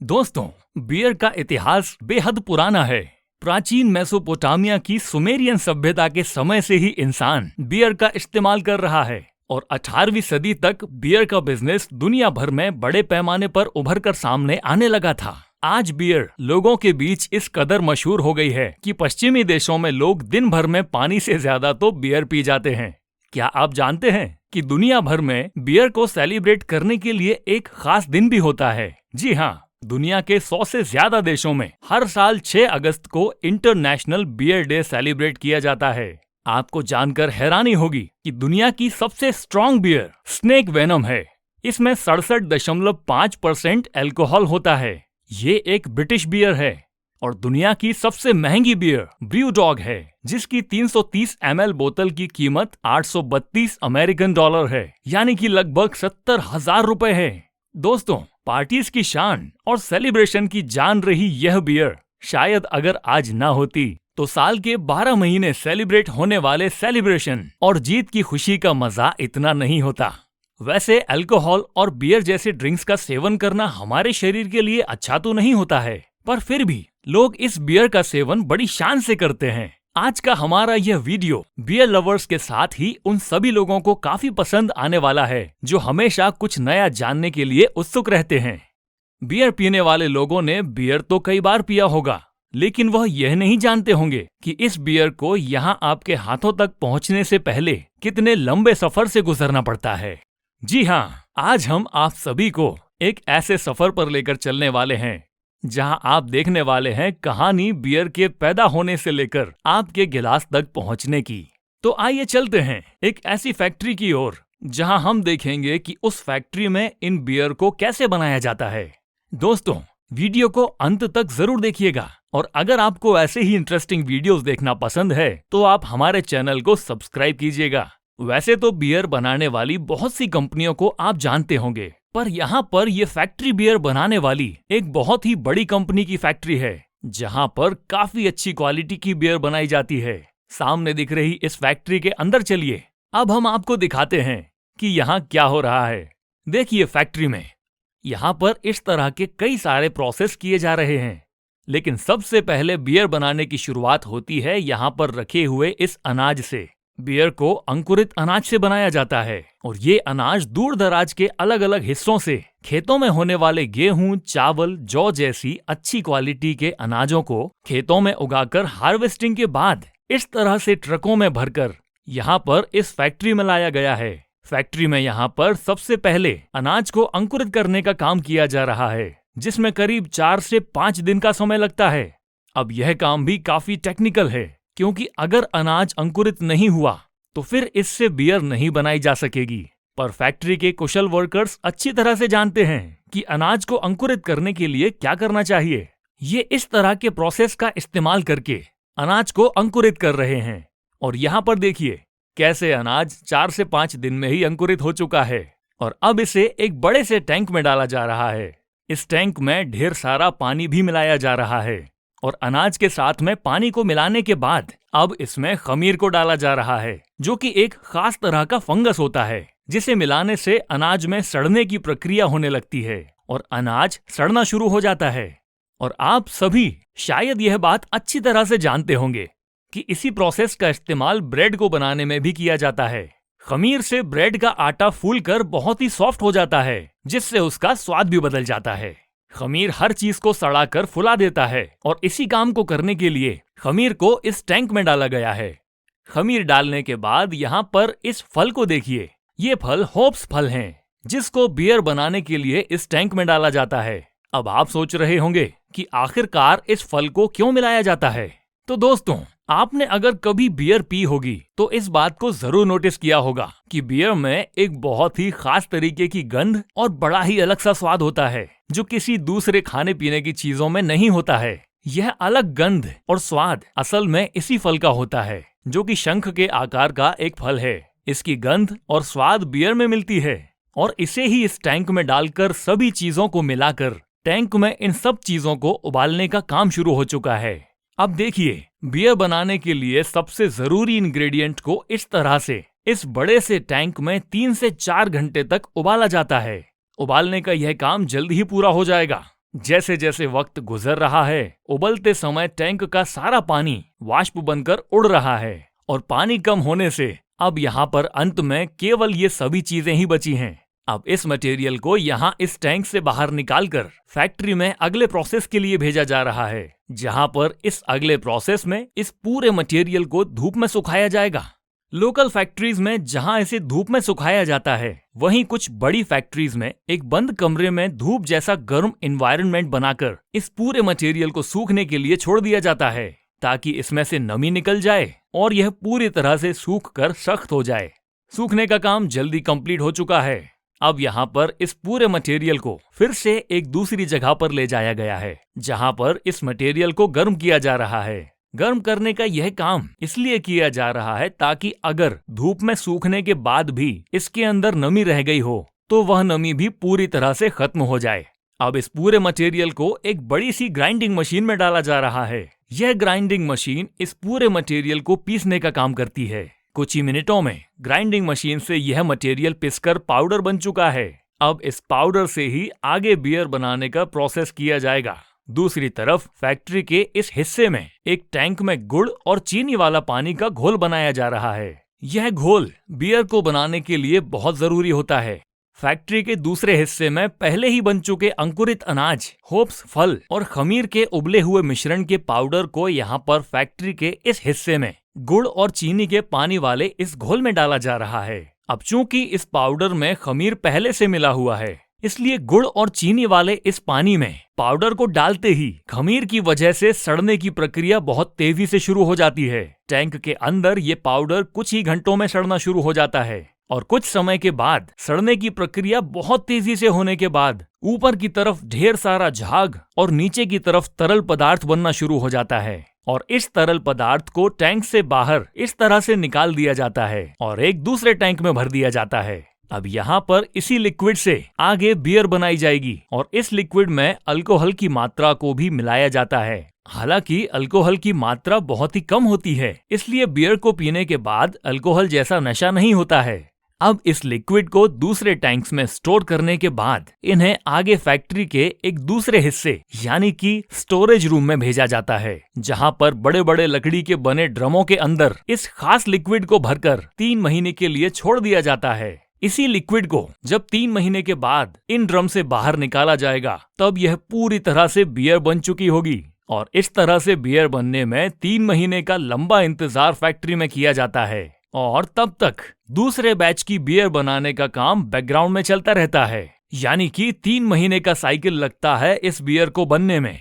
दोस्तों, बियर का इतिहास बेहद पुराना है। प्राचीन मेसोपोटामिया की सुमेरियन सभ्यता के समय से ही इंसान बियर का इस्तेमाल कर रहा है और 18वीं सदी तक बियर का बिजनेस दुनिया भर में बड़े पैमाने पर उभर कर सामने आने लगा था। आज बियर लोगों के बीच इस कदर मशहूर हो गई है कि पश्चिमी देशों में लोग दिन भर में पानी से ज्यादा तो बियर पी जाते हैं। क्या आप जानते हैं कि दुनिया भर में बियर को सेलिब्रेट करने के लिए एक खास दिन भी होता है? जी हाँ, दुनिया के 100 से ज्यादा देशों में हर साल 6 अगस्त को इंटरनेशनल बियर डे सेलिब्रेट किया जाता है। आपको जानकर हैरानी होगी कि दुनिया की सबसे स्ट्रॉन्ग बियर स्नेक वेनम है। इसमें 67.5% अल्कोहल होता है। ये एक ब्रिटिश बियर है और दुनिया की सबसे महंगी बियर ब्रू डॉग है, जिसकी 330 ml बोतल की कीमत 832 अमेरिकन डॉलर है, यानी कि लगभग 70,000 रुपए है। दोस्तों, पार्टीज की शान और सेलिब्रेशन की जान रही यह बियर शायद अगर आज ना होती तो साल के 12 महीने सेलिब्रेट होने वाले सेलिब्रेशन और जीत की खुशी का मजा इतना नहीं होता। वैसे अल्कोहल और बियर जैसे ड्रिंक्स का सेवन करना हमारे शरीर के लिए अच्छा तो नहीं होता है, पर फिर भी लोग इस बियर का सेवन बड़ी शान से करते हैं। आज का हमारा यह वीडियो बियर लवर्स के साथ ही उन सभी लोगों को काफी पसंद आने वाला है जो हमेशा कुछ नया जानने के लिए उत्सुक रहते हैं। बियर पीने वाले लोगों ने बियर तो कई बार पिया होगा, लेकिन वह यह नहीं जानते होंगे कि इस बियर को यहाँ आपके हाथों तक पहुँचने से पहले कितने लंबे सफर से गुजरना पड़ता है। जी हाँ, आज हम आप सभी को एक ऐसे सफर पर लेकर चलने वाले हैं जहां आप देखने वाले हैं कहानी बियर के पैदा होने से लेकर आपके गिलास तक पहुंचने की। तो आइए चलते हैं एक ऐसी फैक्ट्री की ओर जहां हम देखेंगे कि उस फैक्ट्री में इन बियर को कैसे बनाया जाता है। दोस्तों, वीडियो को अंत तक जरूर देखिएगा और अगर आपको ऐसे ही इंटरेस्टिंग वीडियोस देखना पसंद है तो आप हमारे चैनल को सब्सक्राइब कीजिएगा। वैसे तो बियर बनाने वाली बहुत सी कंपनियों को आप जानते होंगे, पर यहाँ पर ये फैक्ट्री बियर बनाने वाली एक बहुत ही बड़ी कंपनी की फैक्ट्री है, जहाँ पर काफी अच्छी क्वालिटी की बियर बनाई जाती है। सामने दिख रही इस फैक्ट्री के अंदर चलिए, अब हम आपको दिखाते हैं कि यहाँ क्या हो रहा है। देखिए, फैक्ट्री में यहाँ पर इस तरह के कई सारे प्रोसेस किए जा रहे हैं, लेकिन सबसे पहले बियर बनाने की शुरुआत होती है यहाँ पर रखे हुए इस अनाज से। बियर को अंकुरित अनाज से बनाया जाता है और ये अनाज दूर दराज के अलग अलग हिस्सों से खेतों में होने वाले गेहूं, चावल, जौ जैसी अच्छी क्वालिटी के अनाजों को खेतों में उगाकर हार्वेस्टिंग के बाद इस तरह से ट्रकों में भरकर यहाँ पर इस फैक्ट्री में लाया गया है। फैक्ट्री में यहाँ पर सबसे पहले अनाज को अंकुरित करने का काम किया जा रहा है, जिसमें करीब 4 से 5 दिन का समय लगता है। अब यह काम भी काफी टेक्निकल है, क्योंकि अगर अनाज अंकुरित नहीं हुआ तो फिर इससे बियर नहीं बनाई जा सकेगी। पर फैक्ट्री के कुशल वर्कर्स अच्छी तरह से जानते हैं कि अनाज को अंकुरित करने के लिए क्या करना चाहिए। ये इस तरह के प्रोसेस का इस्तेमाल करके अनाज को अंकुरित कर रहे हैं और यहाँ पर देखिए कैसे अनाज 4 से 5 दिन में ही अंकुरित हो चुका है और अब इसे एक बड़े से टैंक में डाला जा रहा है। इस टैंक में ढेर सारा पानी भी मिलाया जा रहा है और अनाज के साथ में पानी को मिलाने के बाद अब इसमें खमीर को डाला जा रहा है, जो कि एक खास तरह का फंगस होता है, जिसे मिलाने से अनाज में सड़ने की प्रक्रिया होने लगती है और अनाज सड़ना शुरू हो जाता है। और आप सभी शायद यह बात अच्छी तरह से जानते होंगे कि इसी प्रोसेस का इस्तेमाल ब्रेड को बनाने में भी किया जाता है। खमीर से ब्रेड का आटा फूलकर बहुत ही सॉफ्ट हो जाता है, जिससे उसका स्वाद भी बदल जाता है। खमीर हर चीज को सड़ाकर फुला देता है और इसी काम को करने के लिए खमीर को इस टैंक में डाला गया है। खमीर डालने के बाद यहाँ पर इस फल को देखिए, ये फल होप्स फल हैं, जिसको बियर बनाने के लिए इस टैंक में डाला जाता है। अब आप सोच रहे होंगे कि आखिरकार इस फल को क्यों मिलाया जाता है। तो दोस्तों, आपने अगर कभी बियर पी होगी तो इस बात को जरूर नोटिस किया होगा कि बियर में एक बहुत ही खास तरीके की गंध और बड़ा ही अलग सा स्वाद होता है, जो किसी दूसरे खाने पीने की चीजों में नहीं होता है। यह अलग गंध और स्वाद असल में इसी फल का होता है, जो कि शंख के आकार का एक फल है। इसकी गंध और स्वाद बियर में मिलती है और इसे ही इस टैंक में डालकर सभी चीजों को मिलाकर टैंक में इन सब चीजों को उबालने का काम शुरू हो चुका है। अब देखिए, बियर बनाने के लिए सबसे जरूरी इंग्रेडिएंट को इस तरह से इस बड़े से टैंक में 3 से 4 घंटे तक उबाला जाता है। उबालने का यह काम जल्द ही पूरा हो जाएगा जैसे जैसे वक्त गुजर रहा है, उबलते समय टैंक का सारा पानी वाष्प बनकर उड़ रहा है और पानी कम होने से अब यहाँ पर अंत में केवल ये सभी चीजें ही बची हैं। अब इस मटेरियल को यहाँ इस टैंक से बाहर निकालकर फैक्ट्री में अगले प्रोसेस के लिए भेजा जा रहा है, जहाँ पर इस अगले प्रोसेस में इस पूरे मटेरियल को धूप में सुखाया जाएगा। लोकल फैक्ट्रीज में जहां इसे धूप में सुखाया जाता है, वहीं कुछ बड़ी फैक्ट्रीज में एक बंद कमरे में धूप जैसा गर्म एनवायरनमेंट बनाकर इस पूरे मटेरियल को सूखने के लिए छोड़ दिया जाता है, ताकि इसमें से नमी निकल जाए और यह पूरी तरह से सूख कर सख्त हो जाए। सूखने का काम जल्दी कंप्लीट हो चुका है। अब यहाँ पर इस पूरे मटेरियल को फिर से एक दूसरी जगह पर ले जाया गया है, जहाँ पर इस मटेरियल को गर्म किया जा रहा है। गर्म करने का यह काम इसलिए किया जा रहा है ताकि अगर धूप में सूखने के बाद भी इसके अंदर नमी रह गई हो तो वह नमी भी पूरी तरह से खत्म हो जाए। अब इस पूरे मटेरियल को एक बड़ी सी ग्राइंडिंग मशीन में डाला जा रहा है। यह ग्राइंडिंग मशीन इस पूरे मटेरियल को पीसने का काम करती है। कुछ ही मिनटों में ग्राइंडिंग मशीन से यह मटेरियल पिसकर पाउडर बन चुका है। अब इस पाउडर से ही आगे बियर बनाने का प्रोसेस किया जाएगा। दूसरी तरफ फैक्ट्री के इस हिस्से में एक टैंक में गुड़ और चीनी वाला पानी का घोल बनाया जा रहा है। यह घोल बियर को बनाने के लिए बहुत जरूरी होता है। फैक्ट्री के दूसरे हिस्से में पहले ही बन चुके अंकुरित अनाज, होप्स फल और खमीर के उबले हुए मिश्रण के पाउडर को यहाँ पर फैक्ट्री के इस हिस्से में गुड़ और चीनी के पानी वाले इस घोल में डाला जा रहा है। अब चूंकि इस पाउडर में खमीर पहले से मिला हुआ है, इसलिए गुड़ और चीनी वाले इस पानी में पाउडर को डालते ही खमीर की वजह से सड़ने की प्रक्रिया बहुत तेजी से शुरू हो जाती है। टैंक के अंदर ये पाउडर कुछ ही घंटों में सड़ना शुरू हो जाता है और कुछ समय के बाद सड़ने की प्रक्रिया बहुत तेजी से होने के बाद ऊपर की तरफ ढेर सारा झाग और नीचे की तरफ तरल पदार्थ बनना शुरू हो जाता है और इस तरल पदार्थ को टैंक से बाहर इस तरह से निकाल दिया जाता है और एक दूसरे टैंक में भर दिया जाता है। अब यहाँ पर इसी लिक्विड से आगे बियर बनाई जाएगी और इस लिक्विड में अल्कोहल की मात्रा को भी मिलाया जाता है। हालांकि अल्कोहल की मात्रा बहुत ही कम होती है, इसलिए बियर को पीने के बाद अल्कोहल जैसा नशा नहीं होता है। अब इस लिक्विड को दूसरे टैंक्स में स्टोर करने के बाद इन्हें आगे फैक्ट्री के एक दूसरे हिस्से यानी कि स्टोरेज रूम में भेजा जाता है, जहां पर बड़े बड़े लकड़ी के बने ड्रमों के अंदर इस खास लिक्विड को भरकर 3 महीने के लिए छोड़ दिया जाता है। इसी लिक्विड को जब 3 महीने के बाद इन ड्रम से बाहर निकाला जाएगा, तब यह पूरी तरह से बियर बन चुकी होगी और इस तरह से बियर बनने में 3 महीने का लंबा इंतजार फैक्ट्री में किया जाता है और तब तक दूसरे बैच की बियर बनाने का काम बैकग्राउंड में चलता रहता है। यानी कि 3 महीने का साइकिल लगता है इस बियर को बनने में।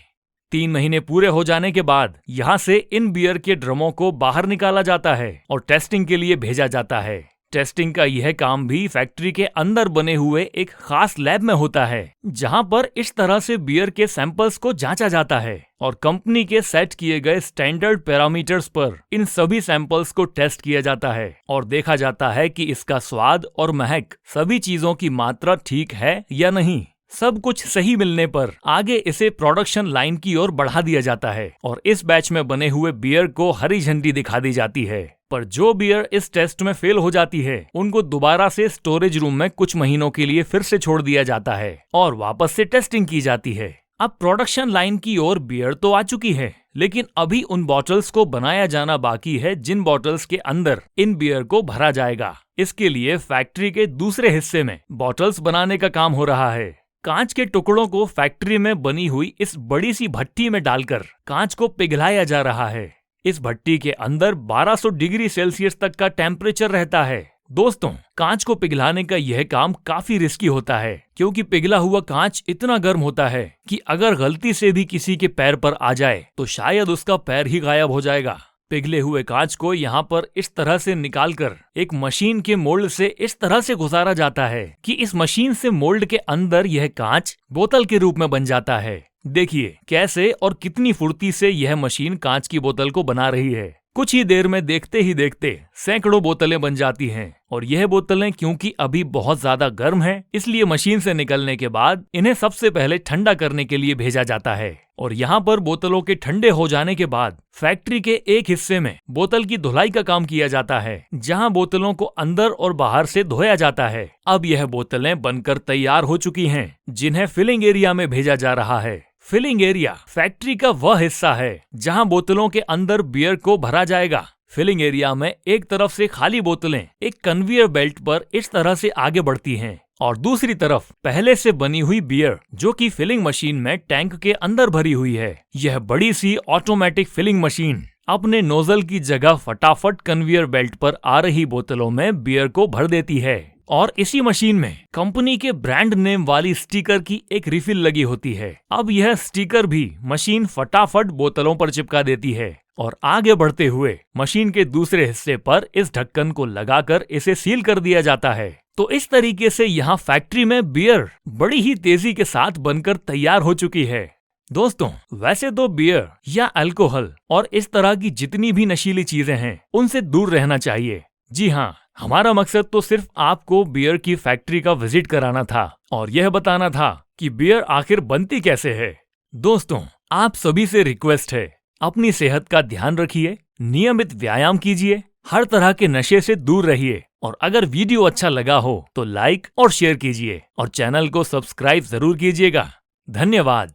3 महीने पूरे हो जाने के बाद यहाँ से इन बियर के ड्रमों को बाहर निकाला जाता है और टेस्टिंग के लिए भेजा जाता है। टेस्टिंग का यह काम भी फैक्ट्री के अंदर बने हुए एक खास लैब में होता है, जहां पर इस तरह से बियर के सैंपल्स को जांचा जाता है और कंपनी के सेट किए गए स्टैंडर्ड पैरामीटर्स पर इन सभी सैंपल्स को टेस्ट किया जाता है और देखा जाता है कि इसका स्वाद और महक, सभी चीजों की मात्रा ठीक है या नहीं। सब कुछ सही मिलने पर आगे इसे प्रोडक्शन लाइन की ओर बढ़ा दिया जाता है और इस बैच में बने हुए बियर को हरी झंडी दिखा दी जाती है। पर जो बियर इस टेस्ट में फेल हो जाती है, उनको दोबारा से स्टोरेज रूम में कुछ महीनों के लिए फिर से छोड़ दिया जाता है और वापस से टेस्टिंग की जाती है। अब प्रोडक्शन लाइन की ओर बियर तो आ चुकी है, लेकिन अभी उन बॉटल्स को बनाया जाना बाकी है जिन बॉटल्स के अंदर इन बियर को भरा जाएगा। इसके लिए फैक्ट्री के दूसरे हिस्से में बॉटल्स बनाने का काम हो रहा है। कांच के टुकड़ों को फैक्ट्री में बनी हुई इस बड़ी सी भट्टी में डालकर कांच को पिघलाया जा रहा है। इस भट्टी के अंदर 1200 डिग्री सेल्सियस तक का टेम्परेचर रहता है। दोस्तों, कांच को पिघलाने का यह काम काफी रिस्की होता है, क्योंकि पिघला हुआ कांच इतना गर्म होता है कि अगर गलती से भी किसी के पैर पर आ जाए तो शायद उसका पैर ही गायब हो जाएगा। पिघले हुए कांच को यहाँ पर इस तरह से निकालकर एक मशीन के मोल्ड से इस तरह से गुजारा जाता है कि इस मशीन से मोल्ड के अंदर यह कांच बोतल के रूप में बन जाता है। देखिए कैसे और कितनी फुर्ती से यह मशीन कांच की बोतल को बना रही है। कुछ ही देर में देखते ही देखते सैकड़ों बोतलें बन जाती हैं और यह बोतलें क्योंकि अभी बहुत ज्यादा गर्म हैं, इसलिए मशीन से निकलने के बाद इन्हें सबसे पहले ठंडा करने के लिए भेजा जाता है। और यहाँ पर बोतलों के ठंडे हो जाने के बाद फैक्ट्री के एक हिस्से में बोतल की धुलाई का काम किया जाता है, जहाँ बोतलों को अंदर और बाहर से धोया जाता है। अब यह बोतलें बनकर तैयार हो चुकी हैं, जिन्हें फिलिंग एरिया में भेजा जा रहा है। फिलिंग एरिया फैक्ट्री का वह हिस्सा है जहां बोतलों के अंदर बियर को भरा जाएगा। फिलिंग एरिया में एक तरफ से खाली बोतलें एक कन्वेयर बेल्ट पर इस तरह से आगे बढ़ती हैं और दूसरी तरफ पहले से बनी हुई बियर जो कि फिलिंग मशीन में टैंक के अंदर भरी हुई है। यह बड़ी सी ऑटोमेटिक फिलिंग मशीन अपने नोजल की जगह फटाफट कन्वेयर बेल्ट पर आ रही बोतलों में बियर को भर देती है और इसी मशीन में कंपनी के ब्रांड नेम वाली स्टिकर की एक रिफिल लगी होती है। अब यह स्टिकर भी मशीन फटाफट बोतलों पर चिपका देती है और आगे बढ़ते हुए मशीन के दूसरे हिस्से पर इस ढक्कन को लगाकर इसे सील कर दिया जाता है। तो इस तरीके से यहाँ फैक्ट्री में बियर बड़ी ही तेजी के साथ बनकर तैयार हो चुकी है। दोस्तों, वैसे तो बियर या अल्कोहल और इस तरह की जितनी भी नशीली चीजें हैं उनसे दूर रहना चाहिए। जी हाँ, हमारा मकसद तो सिर्फ आपको बियर की फैक्ट्री का विजिट कराना था और यह बताना था कि बियर आखिर बनती कैसे है। दोस्तों, आप सभी से रिक्वेस्ट है, अपनी सेहत का ध्यान रखिए, नियमित व्यायाम कीजिए, हर तरह के नशे से दूर रहिए और अगर वीडियो अच्छा लगा हो तो लाइक और शेयर कीजिए और चैनल को सब्सक्राइब जरूर कीजिएगा। धन्यवाद।